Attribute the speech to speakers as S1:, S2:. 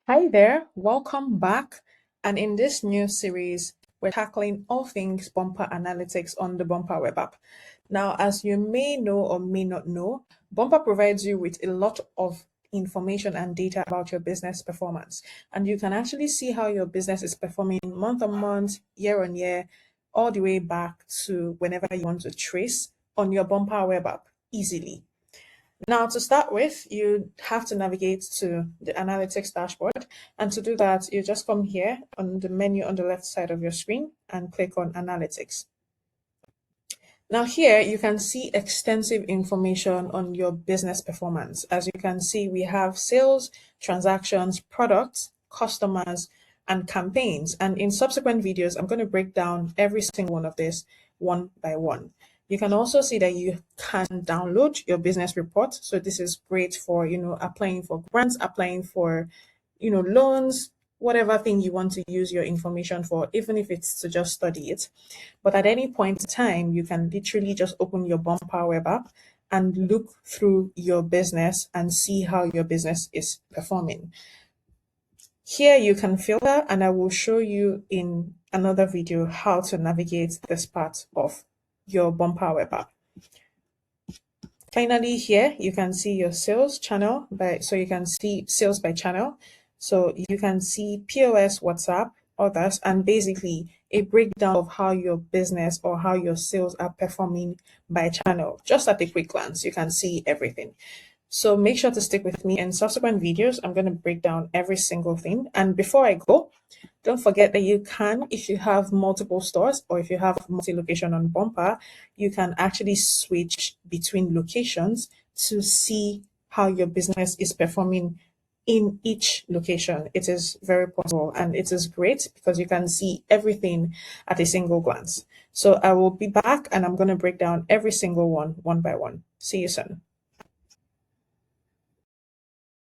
S1: Hi there, welcome back. And in this new series, we're tackling all things Bumper Analytics on the Bumper web app. Now, as you may know or may not know, Bumper provides you with a lot of information and data about your business performance. And you can actually see how your business is performing month on month, year on year, all the way back to whenever you want to trace on your Bumper web app easily. Now, to start with, you have to navigate to the analytics dashboard. And to do that, you just come here on the menu on the left side of your screen and click on analytics. Now here you can see extensive information on your business performance. As you can see, we have sales, transactions, products, customers, and campaigns. And in subsequent videos, I'm going to break down every single one of this one by one. You can also see that you can download your business report. So this is great for, applying for grants, applying for, loans, whatever thing you want to use your information for, even if it's to just study it. But at any point in time, you can literally just open your Bumper web app and look through your business and see how your business is performing. Here you can filter, and I will show you in another video how to navigate this part of your Bumper web app. Finally, here you can see your sales channel so you can see sales by channel. So you can see POS, WhatsApp, others, and basically a breakdown of how your business or how your sales are performing by channel. Just at a quick glance, you can see everything. So make sure to stick with me in subsequent videos. I'm going to break down every single thing. And before I go, don't forget that you can, if you have multiple stores or if you have multi-location on Bumper, you can actually switch between locations to see how your business is performing in each location. It is very possible and it is great because you can see everything at a single glance. So I will be back and I'm going to break down every single one by one. See you soon.